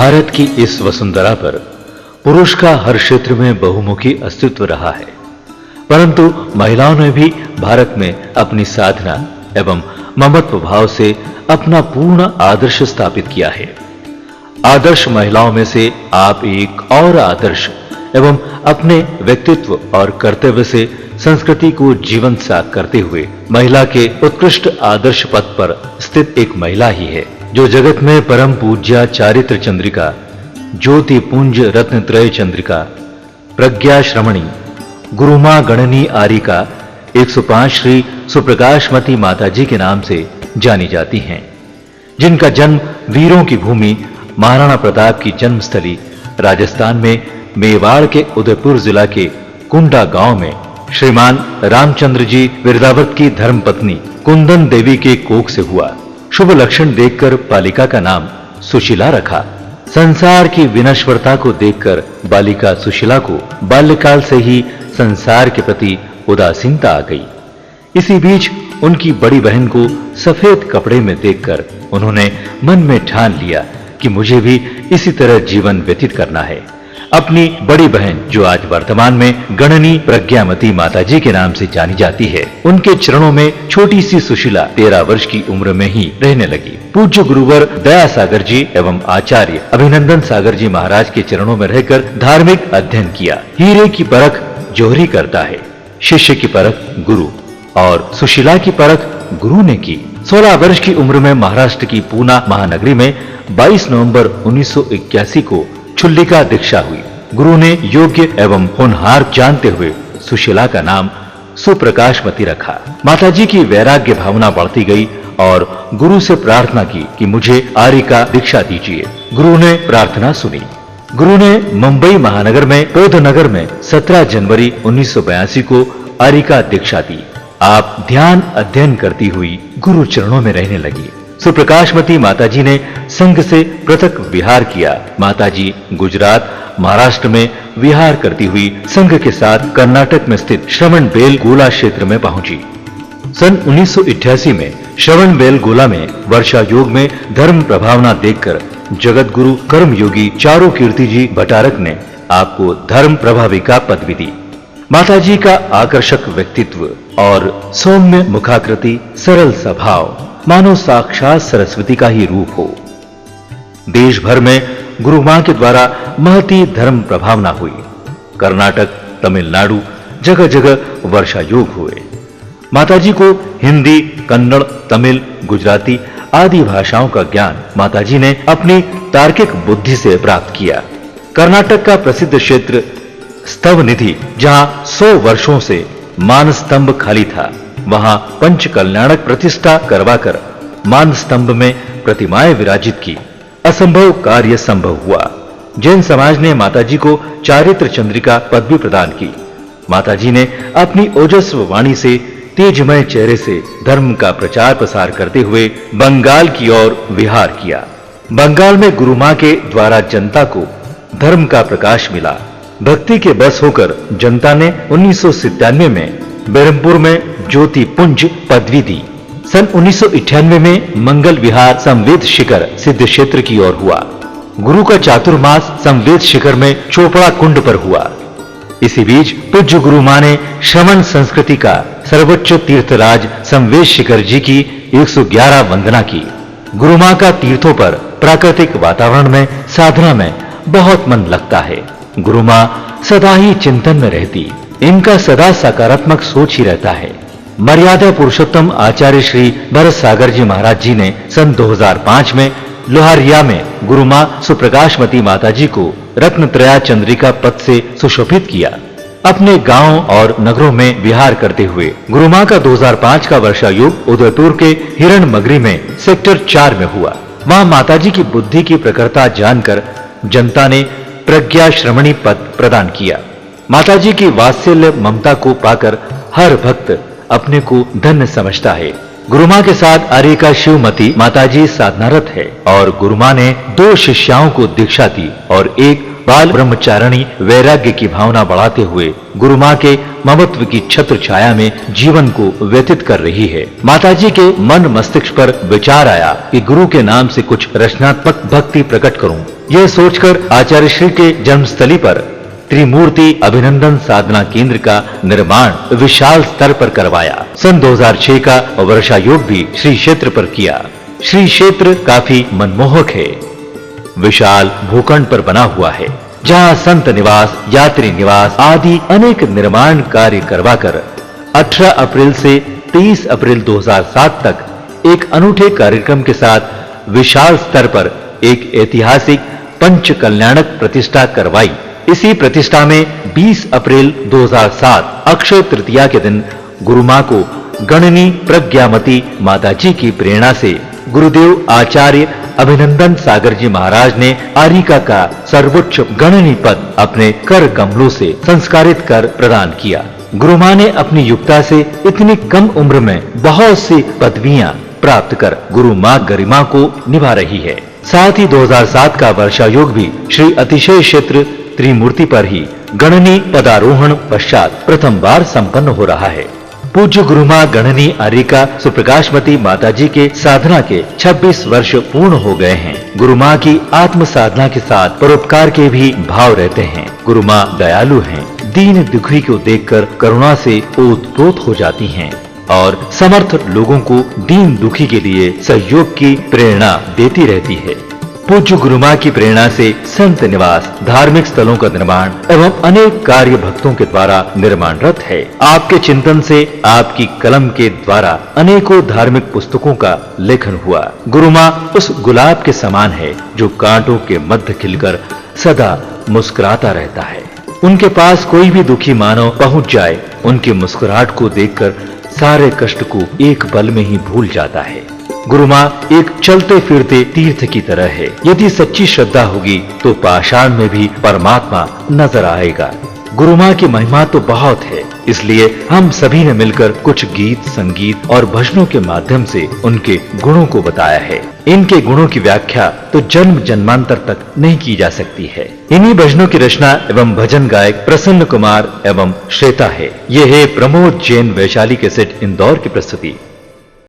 भारत की इस वसुंधरा पर पुरुष का हर क्षेत्र में बहुमुखी अस्तित्व रहा है, परंतु महिलाओं ने भी भारत में अपनी साधना एवं ममत्व भाव से अपना पूर्ण आदर्श स्थापित किया है। आदर्श महिलाओं में से आप एक और आदर्श एवं अपने व्यक्तित्व और कर्तव्य से संस्कृति को जीवंत साथ करते हुए महिला के उत्कृष्ट आदर्श पथ पर स्थित एक महिला ही है, जो जगत में परम पूज्या चारित्र चंद्रिका, ज्योति पुंज रत्न त्रय चंद्रिका, प्रज्ञा श्रमणी, गुरुमा गणनी आरिका 105 श्री सुप्रकाशमती माताजी के नाम से जानी जाती हैं, जिनका जन्म वीरों की भूमि महाराणा प्रताप की जन्मस्थली राजस्थान में मेवाड़ के उदयपुर जिला के कुंडा गांव में श्रीमान रामचंद्र जी विरदावत की धर्मपत्नी कुंदन देवी के कोख से हुआ। शुभ लक्षण देखकर बालिका का नाम सुशीला रखा। संसार की विनश्वरता को देखकर बालिका सुशीला को बाल्यकाल से ही संसार के प्रति उदासीनता आ गई। इसी बीच उनकी बड़ी बहन को सफेद कपड़े में देखकर उन्होंने मन में ठान लिया कि मुझे भी इसी तरह जीवन व्यतीत करना है। अपनी बड़ी बहन, जो आज वर्तमान में गणनी प्रज्ञामती माताजी के नाम से जानी जाती है, उनके चरणों में छोटी सी सुशीला 13 वर्ष की उम्र में ही रहने लगी। पूज्य गुरुवर दया सागर जी एवं आचार्य अभिनंदन सागर जी महाराज के चरणों में रहकर धार्मिक अध्ययन किया। हीरे की परख जौहरी करता है, शिष्य की परख गुरु, और सुशीला की परख गुरु ने की। 16 वर्ष की उम्र में महाराष्ट्र की पूना महानगरी में 22 नवंबर 1981 को छुल्लिका दीक्षा हुई। गुरु ने योग्य एवं होनहार जानते हुए सुशीला का नाम सुप्रकाशमती रखा। माताजी की वैराग्य भावना बढ़ती गई और गुरु से प्रार्थना की कि मुझे आर्य का दीक्षा दीजिए। गुरु ने प्रार्थना सुनी। गुरु ने मुंबई महानगर में टोधनगर में 17 जनवरी 1982 को आर्य का दीक्षा दी। आप ध्यान अध्ययन करती हुई गुरु चरणों में रहने लगी। सुप्रकाशमती माताजी ने संघ से पृथक विहार किया। माताजी गुजरात, महाराष्ट्र में विहार करती हुई संघ के साथ कर्नाटक में स्थित श्रवण बेल गोला क्षेत्र में पहुंची। सन 1988 में श्रवण बेल गोला में वर्षा योग में धर्म प्रभावना देखकर जगत गुरु कर्म योगी चारू कीर्ति जी भटारक ने आपको धर्म प्रभावी का पदवी दी। माताजी का आकर्षक व्यक्तित्व और सौम्य मुखाकृति, सरल स्वभाव मानो साक्षात सरस्वती का ही रूप हो। देश भर में गुरु मां के द्वारा महती धर्म प्रभावना हुई। कर्नाटक, तमिलनाडु जगह जगह वर्षा योग हुए। माताजी को हिंदी, कन्नड़, तमिल, गुजराती आदि भाषाओं का ज्ञान माताजी ने अपनी तार्किक बुद्धि से प्राप्त किया। कर्नाटक का प्रसिद्ध क्षेत्र स्तवनिधि, जहां 100 वर्षों से मान स्तंभ खाली था, वहां पंच कल्याणक प्रतिष्ठा करवाकर मान स्तंभ में प्रतिमाएं विराजित की। असंभव कार्य संभव हुआ। जैन समाज ने माताजी को चारित्र चंद्रिका पदवी प्रदान की। माताजी ने अपनी ओजस्व वाणी से, तेजमय चेहरे से धर्म का प्रचार प्रसार करते हुए बंगाल की ओर विहार किया। बंगाल में गुरु मां के द्वारा जनता को धर्म का प्रकाश मिला। भक्ति के बस होकर जनता ने 1997 में बेरमपुर में ज्योति पुंज पदवी दी। सन 1998 में मंगल विहार संवेद शिखर सिद्ध क्षेत्र की ओर हुआ। गुरु का चातुर्मास संवेद शिखर में चोपड़ा कुंड पर हुआ। इसी बीच पूज्य गुरु मां ने श्रवण संस्कृति का सर्वोच्च तीर्थराज संवेद शिखर जी की 111 वंदना की। गुरु मां का तीर्थों पर प्राकृतिक वातावरण में साधना में बहुत मन लगता है। गुरु मां सदा ही चिंतन में रहती। इनका सदा सकारात्मक सोच ही रहता है। मर्यादा पुरुषोत्तम आचार्य श्री भरत सागर जी महाराज जी ने सन 2005 में लोहारिया में गुरु मां सुप्रकाशमती माताजी को रत्न त्रया चंद्रिका पद से सुशोभित किया। अपने गांव और नगरों में विहार करते हुए गुरु मां का 2005 का वर्षा योग उदयपुर के हिरणमगरी में सेक्टर 4 में हुआ। वहां माताजी की बुद्धि की प्रखरता जानकर जनता ने प्रज्ञा श्रमणी पद प्रदान किया। माताजी की वात्सल्य ममता को पाकर हर भक्त अपने को धन्य समझता है। गुरु मां के साथ आर्य का शिवमती माताजी साधनारत है और गुरु मां ने 2 शिष्याओं को दीक्षा दी और एक बाल ब्रह्मचारिणी वैराग्य की भावना बढ़ाते हुए गुरु मां के ममत्व की छत्र छाया में जीवन को व्यतीत कर रही है। माताजी के मन मस्तिष्क पर विचार आया कि गुरु के नाम से कुछ रचनात्मक भक्ति प्रकट करूं। यह सोचकर आचार्य श्री के जन्मस्थली पर त्रिमूर्ति अभिनंदन साधना केंद्र का निर्माण विशाल स्तर पर करवाया। सन 2006 का वर्षा योग भी श्री क्षेत्र पर किया। श्री क्षेत्र काफी मनमोहक है। विशाल भूखंड पर बना हुआ है, जहां संत निवास, यात्री निवास आदि अनेक निर्माण कार्य करवाकर 18 अप्रैल से 23 अप्रैल 2007 तक एक अनूठे कार्यक्रम के साथ विशाल स्तर पर एक ऐतिहासिक पंच कल्याणक प्रतिष्ठा करवाई। इसी प्रतिष्ठा में 20 अप्रैल 2007 अक्षय तृतीया के दिन गुरु मां को गणनी प्रज्ञामती माताजी की प्रेरणा से गुरुदेव आचार्य अभिनंदन सागर जी महाराज ने आरिका का सर्वोच्च गणनी पद अपने कर कमलों से संस्कारित कर प्रदान किया। गुरु मां ने अपनी युक्ता से इतनी कम उम्र में बहुत सी पदवियां प्राप्त कर गुरु मां गरिमा को निभा रही है। साथ ही 2007 का वर्षा योग भी श्री अतिशय क्षेत्र त्रिमूर्ति पर ही गणनी पदारोहण पश्चात प्रथम बार संपन्न हो रहा है। पूज्य गुरु मां गणनी आरिका सुप्रकाशमती माताजी के साधना के 26 वर्ष पूर्ण हो गए हैं। गुरु मां की आत्म साधना के साथ परोपकार के भी भाव रहते हैं। गुरु मां दयालु हैं, दीन दुखी को देखकर करुणा से ओतप्रोत हो जाती हैं और समर्थ लोगों को दीन दुखी के लिए सहयोग की प्रेरणा देती रहती है। पूज्य गुरु मां की प्रेरणा से संत निवास, धार्मिक स्थलों का निर्माण एवं अनेक कार्य भक्तों के द्वारा निर्माणरत है। आपके चिंतन से, आपकी कलम के द्वारा अनेकों धार्मिक पुस्तकों का लेखन हुआ। गुरु मां उस गुलाब के समान है जो कांटों के मध्य खिलकर सदा मुस्कुराता रहता है। उनके पास कोई भी दुखी मानव पहुंच जाए, उनकी मुस्कुराहट को देखकर सारे कष्ट को एक पल में ही भूल जाता है। गुरु मां एक चलते फिरते तीर्थ की तरह है। यदि सच्ची श्रद्धा होगी तो पाषाण में भी परमात्मा नजर आएगा। गुरु मां की महिमा तो बहुत है, इसलिए हम सभी ने मिलकर कुछ गीत, संगीत और भजनों के माध्यम से उनके गुणों को बताया है। इनके गुणों की व्याख्या तो जन्म जन्मांतर तक नहीं की जा सकती है। इन्हीं भजनों की रचना एवं भजन गायक प्रसन्न कुमार एवं श्वेता है। ये है प्रमोद जैन वैशाली कैसेट इंदौर की प्रस्तुति।